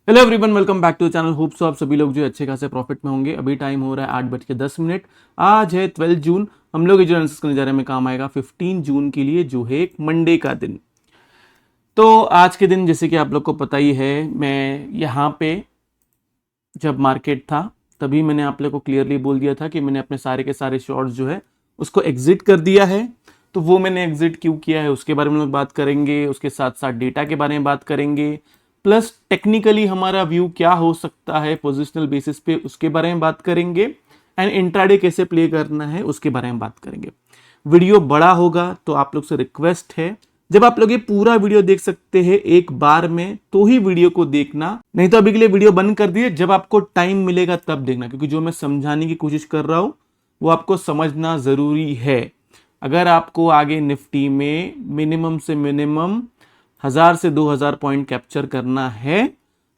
Hello everyone, welcome back to the channel. Hope so आप सभी लोग जो अच्छे खासे प्रॉफिट में होंगे। अभी टाइम हो रहा है 8:10। आज है 12 जून। हम लोग जो एनालिसिस करने जा रहे हैं में काम आएगा 15 जून के लिए, जो है एक मंडे का दिन। तो आज के दिन जैसे कि आप लोग को पता ही है, मैं यहाँ पे जब मार्केट था तभी मैंने आप लोग को क्लियरली बोल दिया था कि मैंने अपने सारे के सारे शॉर्ट्स जो है उसको एग्जिट कर दिया है। तो वो मैंने एग्जिट क्यों किया है उसके बारे में लोग बात करेंगे, उसके साथ साथ डेटा के बारे में बात करेंगे, प्लस टेक्निकली हमारा व्यू क्या हो सकता है पोजिशनल बेसिस पे उसके बारे में बात करेंगे, एंड इंट्राडे कैसे प्ले करना है उसके बारे में बात करेंगे। वीडियो बड़ा होगा तो आप लोग से रिक्वेस्ट है, जब आप लोग ये पूरा वीडियो देख सकते हैं एक बार में तो ही वीडियो को देखना, नहीं तो अभी के लिए वीडियो बंद कर दिए, जब आपको टाइम मिलेगा तब देखना, क्योंकि जो मैं समझाने की कोशिश कर रहा हूं वो आपको समझना जरूरी है। अगर आपको आगे निफ्टी में मिनिमम से मिनिमम 1000 से 2000 पॉइंट कैप्चर करना है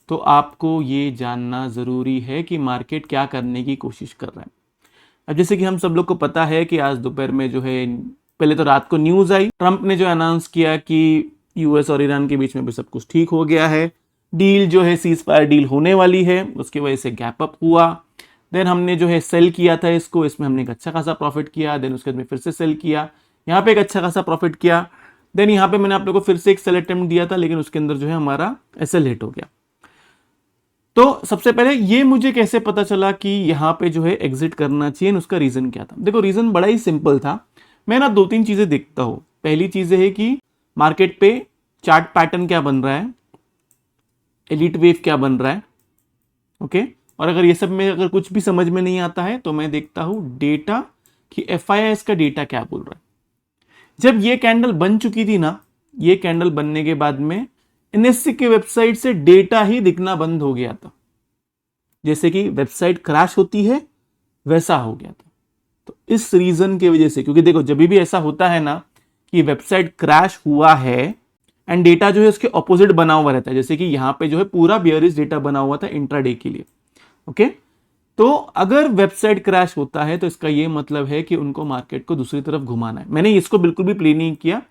तो आपको ये जानना जरूरी है कि मार्केट क्या करने की कोशिश कर रहा है। अब जैसे कि हम सब लोग को पता है कि आज दोपहर में जो है, पहले तो रात को न्यूज आई, ट्रंप ने जो अनाउंस किया कि यूएस और ईरान के बीच में भी सब कुछ ठीक हो गया है, डील जो है सीज फायर डील होने वाली है, उसकी वजह से गैप अप हुआ। देन हमने जो है सेल किया था इसको, इसमें हमने एक अच्छा खासा प्रॉफिट किया। देन उसके बाद में फिर से सेल किया, यहाँ पे एक अच्छा खासा प्रॉफिट किया। देन यहाँ पे मैंने आप लोगों को फिर से एक सेल अटेम्प्ट दिया था, लेकिन उसके अंदर जो है हमारा एसएल हिट हो गया। तो सबसे पहले ये मुझे कैसे पता चला कि यहाँ पे जो है एग्जिट करना चाहिए, उसका रीजन क्या था। देखो, रीजन बड़ा ही सिंपल था। मैं ना दो तीन चीजें देखता हूं। पहली चीज है कि मार्केट पे चार्ट पैटर्न क्या बन रहा है, एलिट वेव क्या बन रहा है, ओके। और अगर ये सब में अगर कुछ भी समझ में नहीं आता है तो मैं देखता हूं डेटा कि एफआईआईएस का डेटा क्या बोल रहा है। जब ये कैंडल बन चुकी थी ना, ये कैंडल बनने के बाद में एनएससी की वेबसाइट से डेटा ही दिखना बंद हो गया था। जैसे कि वेबसाइट क्रैश होती है वैसा हो गया था। तो इस रीजन की वजह से, क्योंकि देखो जब भी ऐसा होता है ना कि वेबसाइट क्रैश हुआ है एंड डेटा जो है उसके ऑपोजिट बना हुआ रहता है, जैसे कि यहां पे जो है पूरा बियरिश डेटा बना हुआ था इंट्राडे के लिए, ओके। तो अगर वेबसाइट क्रैश होता है तो इसका यह मतलब है कि उनको मार्केट को दूसरी तरफ घुमाना है। मैंने इसको बिल्कुल भी प्ले नहीं किया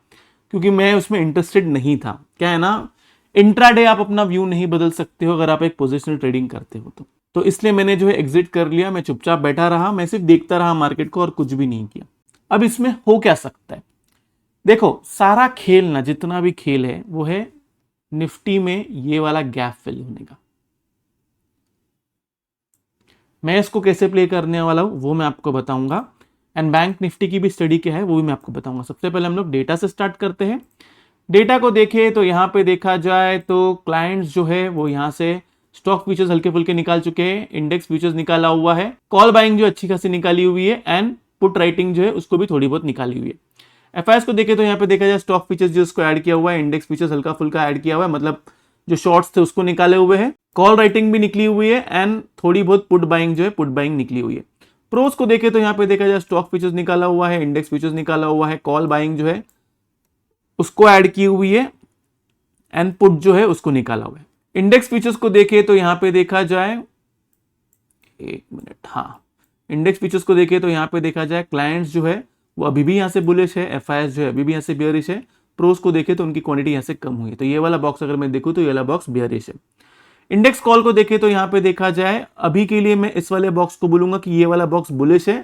क्योंकि मैं उसमें इंटरेस्टेड नहीं था। क्या है ना, इंट्राडे आप अपना व्यू नहीं बदल सकते हो अगर आप एक पोजिशनल ट्रेडिंग करते हो तो इसलिए मैंने जो है एग्जिट कर लिया। मैं चुपचाप बैठा रहा, मैं सिर्फ देखता रहा मार्केट को और कुछ भी नहीं किया। अब इसमें हो क्या सकता है, देखो सारा खेल ना, जितना भी खेल है वो है निफ्टी में ये वाला गैप फिल होने का। मैं इसको कैसे प्ले करने वाला हूं वो मैं आपको बताऊंगा, एंड बैंक निफ्टी की भी स्टडी क्या है वो भी मैं आपको बताऊंगा। सबसे पहले हम लोग डेटा से स्टार्ट करते हैं। डेटा को देखें तो यहां पे देखा जाए तो क्लाइंट्स जो है वो यहां से स्टॉक फ्यूचर्स हल्के फुल्के निकाल चुके हैं, इंडेक्स फ्यूचर्स निकाला हुआ है, कॉल बाइंग जो अच्छी खासी निकाली हुई है, एंड पुट राइटिंग जो है उसको भी थोड़ी बहुत निकाली हुई है। एफआईएस को देखें तो यहाँ पे देखा जाए स्टॉक फीचर्स जो उसको ऐड किया हुआ है, इंडेक्स फीचर्स हल्का फुल्का ऐड किया हुआ है, मतलब जो शॉर्ट्स थे उसको निकाले हुए हैं, कॉल राइटिंग भी निकली हुई है, एंड थोड़ी बहुत पुट बाइंग जो है पुट बाइंग निकली हुई है। प्रोस को देखें तो यहाँ पे देखा जाए स्टॉक फीचर्स निकाला हुआ है, इंडेक्स फीचर्स निकाला हुआ है, कॉल बाइंग जो है उसको ऐड की हुई है, एंड पुट जो है उसको निकाला हुआ है। इंडेक्स फीचर्स को देखें तो यहां पे देखा जाए, एक मिनट, हाँ, इंडेक्स फीचर्स को देखें तो यहां पे देखा जाए क्लाइंट्स जो है वो अभी भी यहां से बुलिश है, एफआईएस जो है अभी भी यहां से बियरिश है। प्रोस को देखें तो उनकी क्वांटिटी यहां से कम हुई है, तो ये वाला बॉक्स अगर मैं देखूं तो ये वाला बॉक्स बियरिश है। इंडेक्स कॉल को देखें तो यहां पे देखा जाए अभी के लिए मैं इस वाले बॉक्स को बोलूंगा कि ये वाला बॉक्स बुलिश है।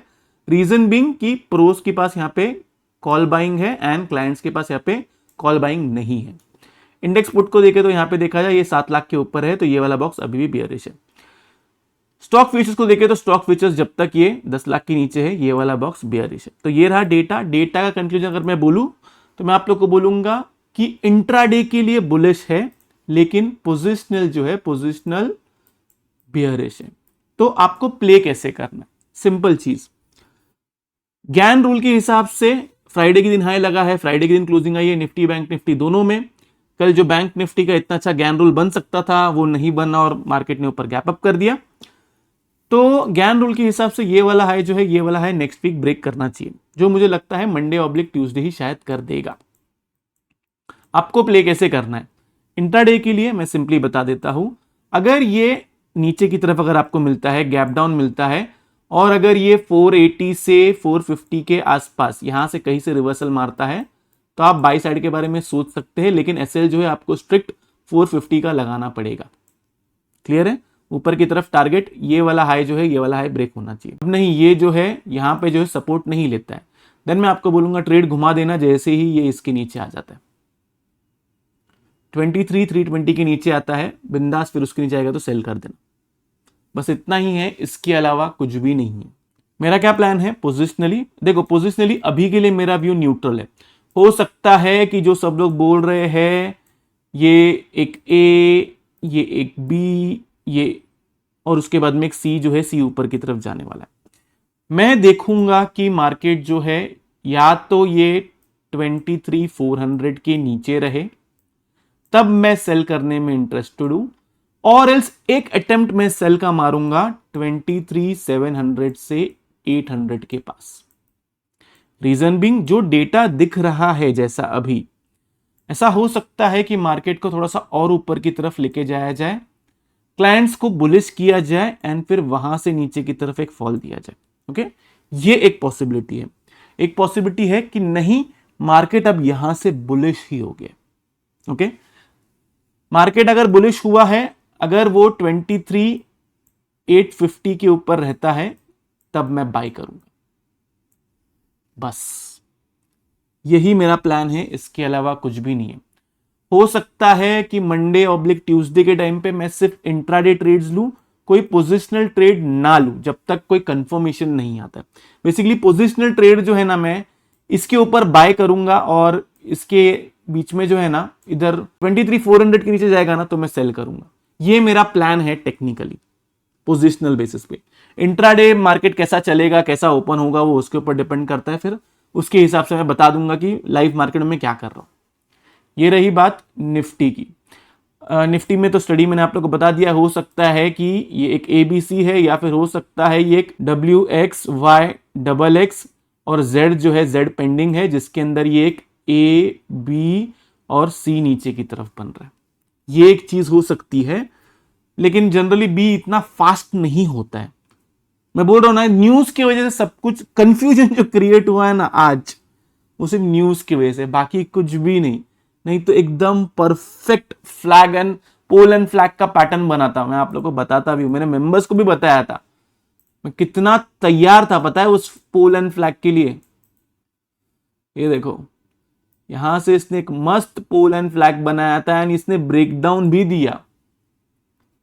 रीजन बिंग कि प्रोस के पास यहां पे कॉल बाइंग है एंड क्लाइंट्स के पास यहां पे कॉल बाइंग नहीं है। इंडेक्स पुट को देखें तो यहां पे देखा जाए ये 7 लाख के ऊपर है, तो ये वाला बॉक्स अभी भी बियरिश है। स्टॉक फ्यूचर्स को देखें तो स्टॉक फ्यूचर्स जब तक ये 10 लाख के नीचे है ये वाला बॉक्स बियरिश है। तो ये रहा डेटा। डेटा का कंक्लूजन अगर मैं बोलूं तो मैं आप लोग को बोलूंगा कि इंट्राडे के लिए बुलिश है, लेकिन पोजिशनल जो है पोजिशनल बियरिश है। तो आपको प्ले कैसे करना है, सिंपल चीज, गैन रूल के हिसाब से फ्राइडे के दिन हाई लगा है, फ्राइडे के दिन क्लोजिंग आई है निफ्टी बैंक निफ्टी दोनों में। कल जो बैंक निफ्टी का इतना अच्छा गैन रूल बन सकता था वो नहीं बना और मार्केट ने ऊपर गैप अप कर दिया। तो गैन रूल के हिसाब से ये वाला हाई जो है ये वाला हाई नेक्स्ट वीक ब्रेक करना चाहिए, जो मुझे लगता है मंडे ऑब्लिक ट्यूसडे ही शायद कर देगा। आपको प्ले कैसे करना है इंट्राडे के लिए मैं सिंपली बता देता हूं। अगर ये नीचे की तरफ अगर आपको मिलता है, गैप डाउन मिलता है, और अगर ये 480 से 450 के आसपास यहां से कहीं से रिवर्सल मारता है तो आप बाई साइड के बारे में सोच सकते हैं, लेकिन एसएल जो है आपको स्ट्रिक्ट 450 का लगाना पड़ेगा। क्लियर है? ऊपर की तरफ टारगेट, ये वाला हाई जो है, ये वाला हाई ब्रेक होना चाहिए। अब नहीं, ये जो है यहाँ पे जो है सपोर्ट नहीं लेता है, देन मैं आपको बोलूंगा ट्रेड घुमा देना जैसे ही ये इसके नीचे आ जाता है। 23,320 के नीचे आता है बिंदास, फिर उसके नीचे आएगा तो सेल कर देना। बस इतना ही है, इसके अलावा कुछ भी नहीं है। मेरा क्या प्लान है पोजिशनली? देखो पोजिशनली अभी के लिए मेरा व्यू न्यूट्रल है। हो सकता है कि जो सब लोग बोल रहे हैं ये एक ए, ये एक बी, ये और उसके बाद में एक सी जो है, सी ऊपर की तरफ जाने वाला है। मैं देखूंगा कि मार्केट जो है या तो ये 23,400 के नीचे रहे, तब मैं सेल करने में इंटरेस्टेड हूं, और एल्स एक अटेम्प्ट में सेल का मारूंगा 23,700 से 800 के पास। रीजन बिंग, जो डेटा दिख रहा है जैसा अभी, ऐसा हो सकता है कि मार्केट को थोड़ा सा और ऊपर की तरफ लेके जाया जाए, क्लाइंट्स को बुलिश किया जाए एंड फिर वहां से नीचे की तरफ एक फॉल दिया जाए। ओके, ये एक पॉसिबिलिटी है। एक पॉसिबिलिटी है कि नहीं, मार्केट अब यहां से बुलिश ही हो गया। ओके, मार्केट अगर बुलिश हुआ है, अगर वो 23,850 के ऊपर रहता है, तब मैं बाय करूंगा। बस यही मेरा प्लान है, इसके अलावा कुछ भी नहीं है। हो सकता है कि मंडे ऑब्लिक ट्यूसडे के टाइम पे मैं सिर्फ इंट्राडे ट्रेड्स लूं, कोई पोजिशनल ट्रेड ना लूं जब तक कोई कंफर्मेशन नहीं आता। बेसिकली पोजिशनल ट्रेड जो है ना, मैं इसके ऊपर बाय करूंगा और इसके बीच में जो है ना, इधर 23,400 के नीचे जाएगा ना तो मैं सेल करूंगा। ये मेरा प्लान है टेक्निकली पोजिशनल बेसिस पे। इंट्राडे मार्केट कैसा चलेगा, कैसा ओपन होगा, वो उसके ऊपर डिपेंड करता है। फिर उसके हिसाब से मैं बता दूंगा कि लाइव मार्केट में क्या कर रहा हूं। ये रही बात निफ्टी की। निफ्टी में तो स्टडी मैंने आप लोगों को बता दिया। हो सकता है कि ये एक ABC है, या फिर हो सकता है ये एक WXY XX और Z जो है Z पेंडिंग है, जिसके अंदर ये एक A B और C नीचे की तरफ बन रहा है। ये एक चीज हो सकती है, लेकिन जनरली B इतना फास्ट नहीं होता है। मैं बोल रहा हूं ना, न्यूज की वजह से सब कुछ कंफ्यूजन जो क्रिएट हुआ है ना आज, वो सिर्फ न्यूज की वजह से, बाकी कुछ भी नहीं। नहीं तो एकदम perfect flag and pole and flag का पैटर्न बनाता। मैं आप लोगों को बताता भी हूं, मैंने मेंबर्स को भी बताया था मैं कितना तैयार था, पता है, उस पोल एंड फ्लैग के लिए। ये देखो, यहां से इसने एक मस्त पोल एंड फ्लैग बनाया था एंड इसने ब्रेकडाउन भी दिया,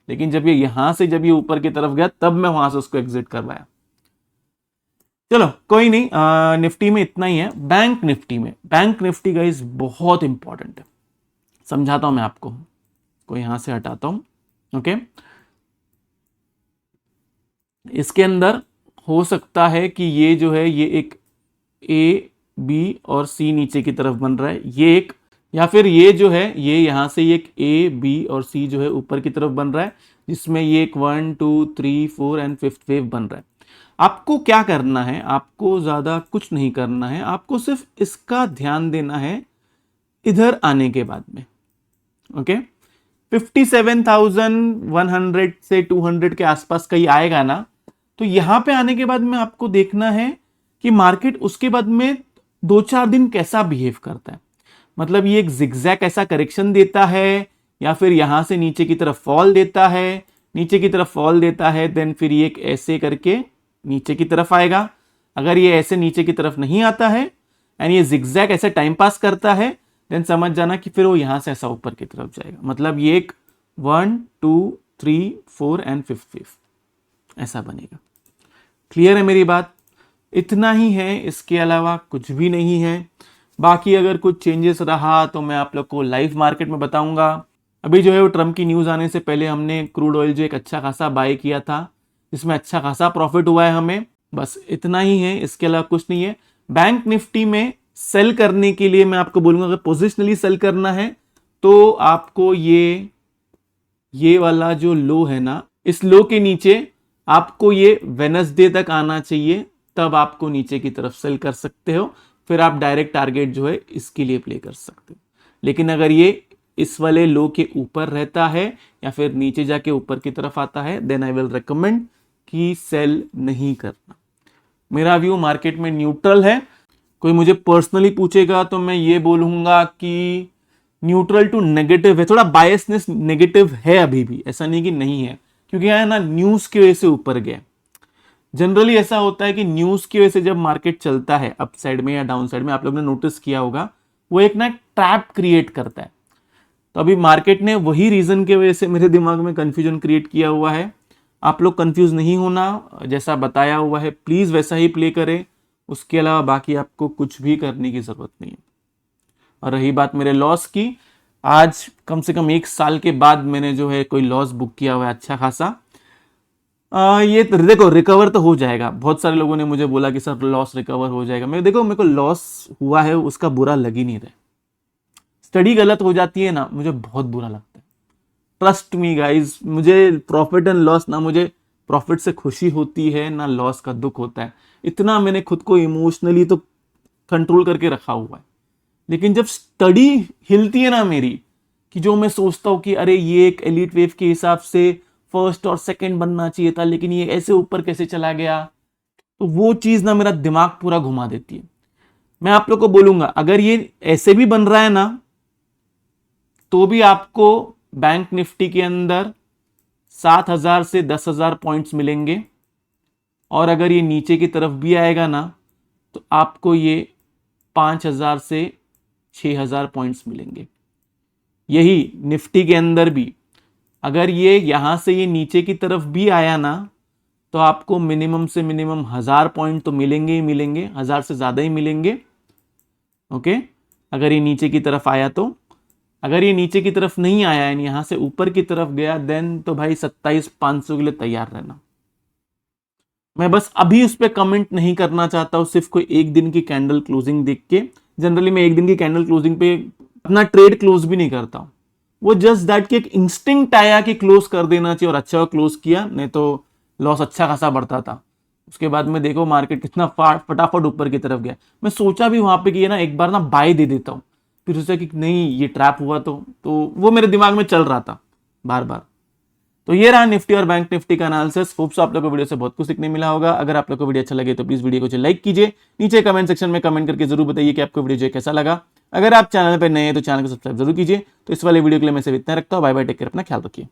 लेकिन जब ये यहां से जब ये ऊपर की तरफ गया, तब मैं वहां से उसको एग्जिट करवाया। चलो कोई नहीं, निफ्टी में इतना ही है। बैंक निफ्टी गाइस बहुत इंपॉर्टेंट है, समझाता हूं मैं आपको। को यहां से हटाता हूं। ओके, इसके अंदर हो सकता है कि ये जो है, ये एक A B और C नीचे की तरफ बन रहा है, ये एक, या फिर ये जो है, ये यहां से एक A B और C जो है ऊपर की तरफ बन रहा है, जिसमें ये एक 1 2 3 4 एंड 5th वेव बन रहा है। आपको क्या करना है? आपको ज्यादा कुछ नहीं करना है, आपको सिर्फ इसका ध्यान देना है इधर आने के बाद में। ओके, 57,100 से 200 के आसपास कहीं आएगा ना, तो यहां पे आने के बाद में आपको देखना है कि मार्केट उसके बाद में 2-4 दिन कैसा बिहेव करता है। मतलब ये एक जिगजैग ऐसा करेक्शन देता है, या फिर यहां से नीचे की तरफ फॉल देता है, नीचे की तरफ फॉल देता है, देन फिर ये एक ऐसे करके नीचे की तरफ आएगा। अगर ये ऐसे नीचे की तरफ नहीं आता है एंड ये जिगजैग ऐसे टाइम पास करता है, देन समझ जाना कि फिर वो यहां से ऐसा ऊपर की तरफ जाएगा। मतलब ये एक 1 2 3 4 एंड 5th वेव ऐसा बनेगा। क्लियर है मेरी बात? इतना ही है, इसके अलावा कुछ भी नहीं है। बाकी अगर कुछ चेंजेस रहा तो मैं आप लोग को लाइव मार्केट में बताऊंगा। अभी जो है वो ट्रम्प की न्यूज आने से पहले हमने क्रूड ऑयल जो एक अच्छा खासा बाय किया था, इसमें अच्छा खासा प्रॉफिट हुआ है हमें। बस इतना ही है, इसके अलावा कुछ नहीं है। बैंक निफ्टी में सेल करने के लिए मैं आपको बोलूंगा, अगर पोजिशनली सेल करना है तो आपको ये वाला जो लो है ना, इस लो के नीचे आपको ये वेडनेसडे तक आना चाहिए, तब आपको नीचे की तरफ सेल कर सकते हो। फिर आप डायरेक्ट टारगेट जो है इसके लिए प्ले कर सकते हो। लेकिन अगर ये इस वाले लो के ऊपर रहता है या फिर नीचे जाके ऊपर की तरफ आता है, देन आई विल रिकमेंड कि सेल नहीं करना। मेरा व्यू मार्केट में न्यूट्रल है। कोई मुझे पर्सनली पूछेगा तो मैं ये बोलूंगा कि न्यूट्रल टू नेगेटिव है, थोड़ा बायसनेस नेगेटिव है अभी भी, ऐसा नहीं कि नहीं है, क्योंकि यहाँ ना न्यूज की वजह से ऊपर गया। जनरली ऐसा होता है कि न्यूज की वजह से जब मार्केट चलता है अप साइड में या डाउन साइड में, आप लोगों ने नोटिस किया होगा, वो एक ना ट्रैप क्रिएट करता है। तो अभी मार्केट ने वही रीजन की वजह से मेरे दिमाग में कंफ्यूजन क्रिएट किया हुआ है। आप लोग कंफ्यूज नहीं होना, जैसा बताया हुआ है प्लीज वैसा ही प्ले करें, उसके अलावा बाकी आपको कुछ भी करने की जरूरत नहीं है। और रही बात मेरे लॉस की, आज कम से कम 1 साल के बाद मैंने जो है कोई लॉस बुक किया हुआ है अच्छा खासा। ये देखो रिकवर तो हो जाएगा। बहुत सारे लोगों ने मुझे बोला कि सर लॉस रिकवर हो जाएगा। मैं देखो मेरे को लॉस हुआ है उसका बुरा लग ही नहीं रहा। स्टडी गलत हो जाती है ना, मुझे बहुत बुरा लगता है। ट्रस्ट मी गाइज, मुझे प्रॉफिट एंड लॉस ना, मुझे प्रॉफिट से खुशी होती है ना लॉस का दुख होता है। इतना मैंने खुद को इमोशनली तो कंट्रोल करके रखा हुआ है। लेकिन जब स्टडी हिलती है ना मेरी, कि जो मैं सोचता हूं कि अरे ये एक एलीट वेव के हिसाब से फर्स्ट और सेकंड बनना चाहिए था, लेकिन ये ऐसे ऊपर कैसे चला गया, तो वो चीज ना मेरा दिमाग पूरा घुमा देती है। मैं आप लोग को बोलूंगा, अगर ये ऐसे भी बन रहा है ना, तो भी आपको बैंक निफ्टी के अंदर 7,000 से 10,000 पॉइंट्स मिलेंगे। और अगर ये नीचे की तरफ भी आएगा ना, तो आपको ये 5,000 से 6,000 पॉइंट्स मिलेंगे। यही निफ्टी के अंदर भी अगर ये यहां से ये नीचे की तरफ भी आया ना, तो आपको मिनिमम से मिनिमम 1,000 पॉइंट तो मिलेंगे ही मिलेंगे, 1,000 से ज्यादा ही मिलेंगे। ओके, अगर ये नीचे की तरफ आया तो। अगर ये नीचे की तरफ नहीं आया यानी यहां से ऊपर की तरफ गया, देन तो भाई 27,500 के लिए तैयार रहना। मैं बस अभी उस पर कमेंट नहीं करना चाहता हूं, सिर्फ कोई एक दिन की कैंडल क्लोजिंग देख के। जनरली मैं एक दिन की कैंडल क्लोजिंग पे अपना ट्रेड क्लोज भी नहीं करता हूं। वो जस्ट दैट कि एक इंस्टिंक्ट आया कि क्लोज कर देना चाहिए और अच्छा क्लोज किया, नहीं तो लॉस अच्छा खासा बढ़ता था। उसके बाद में देखो मार्केट कितना फटाफट ऊपर की तरफ गया। मैं सोचा भी वहां पे कि ना एक बार ना बाय दे देता हूं, फिर सोचा कि नहीं ये ट्रैप हुआ तो वो मेरे दिमाग में चल रहा था बार बार। तो ये रहा निफ्टी और बैंक निफ्टी का एनालिसिस। होप्स आप लोगों को वीडियो से बहुत कुछ सीखने मिला होगा। अगर आप लोग को वीडियो अच्छा लगे तो प्लीज वीडियो को लाइक कीजिए, नीचे कमेंट सेक्शन में कमेंट करके जरूर बताइए कि आपको वीडियो जो कैसा लगा। अगर आप चैनल पर नए हैं तो चैनल को सब्सक्राइब जरूर कीजिए। तो इस वाले वीडियो के लिए मैं सिर्फ इतना रखता हूँ। बाय बाय, टेक केयर, अपना ख्याल रखिए।